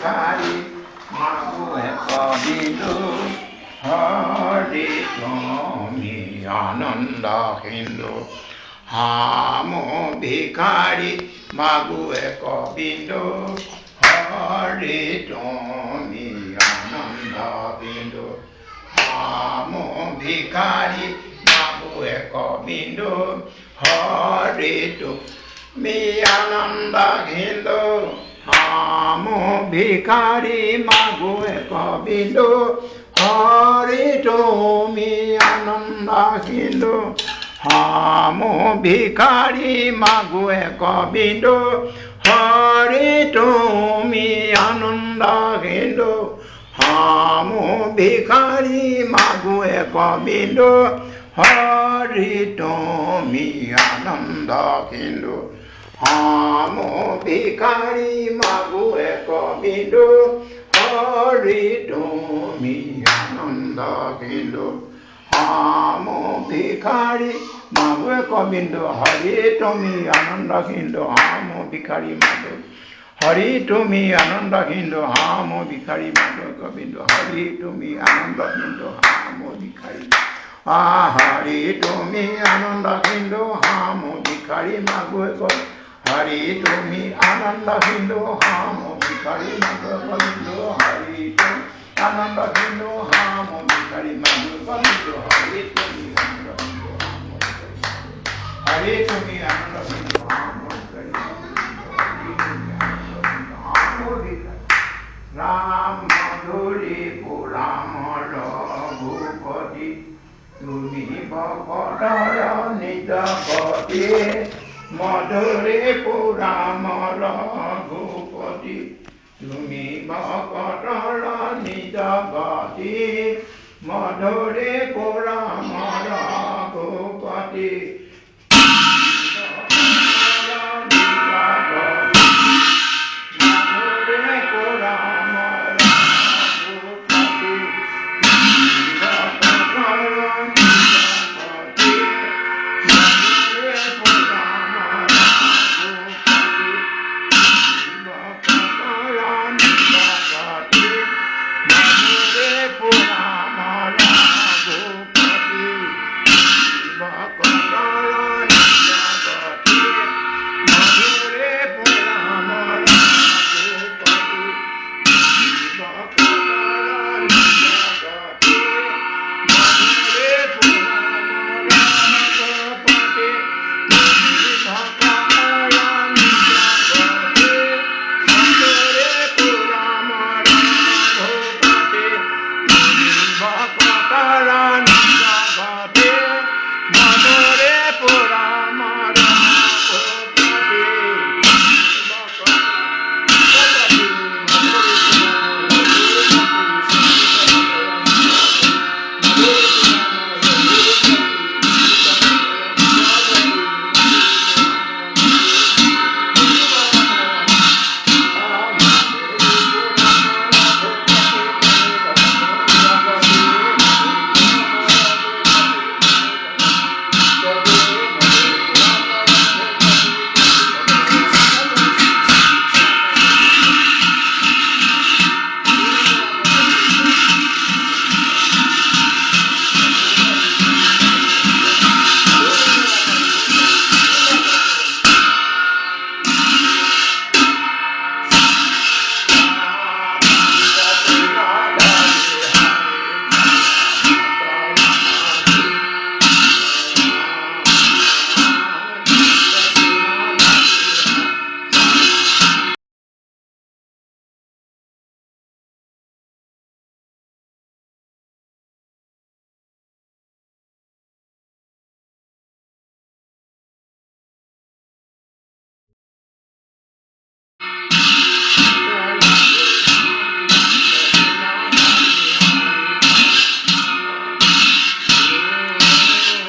ভিখাৰী মাগো এক বিন্দু হৰি তুমি আনন্দ সিন্ধু হাম ভিখাৰী মাগো এক বিন্দু হৰি তুমি আনন্দ সিন্ধু হাম ভিখাৰী মাগো এক বিন্দু হৰি তুমি আনন্দ সিন্ধু হাম ভিখাৰী মাগো এক বিন্দু হৰি তুমি আনন্দ সিন্ধু হাম ভিখাৰী মাগো এক বিন্দু হৰি তুমি আনন্দ সিন্ধু হাম ভিখাৰী মাগো এক বিন্দু হৰি তুমি আনন্দ সিন্ধু হাম ভিখাৰী মাগো এক বিন্দু হৰি তুমি আনন্দ সিন্ধু হাম ভিখাৰী মাগো এক বিন্দু হৰি তুমি আনন্দ সিন্ধু হাম ভিখাৰী মাগো হৰি তুমি আনন্দ সিন্ধু হাম ভিখাৰী মাগো এক বিন্দু হৰি তুমি আনন্দ সিন্ধু হাম ভিখাৰী হৰি তুমি আনন্দ সিন্ধু হাম ভিখাৰী মাগো এক হৰি তুমি আনন্দ সিন্ধু হাম ভিখাৰী মাগো এক বিন্দু হৰি তুমি আনন্দ সিন্ধু হাম ভিখাৰী মাগো এক বিন্দু হৰি তুমি আনন্দ সিন্ধু হৰি তুমি আনন্দ সিন্ধু হাম ভিখাৰী ৰাম মধুৰী পুৰাম ৰঘুপতি তুমি ভকতৰ নিজ গতি মধুৰী পুৰাম ৰঘুপতি তুমি ভকতৰ নিজ গতি মধুৰী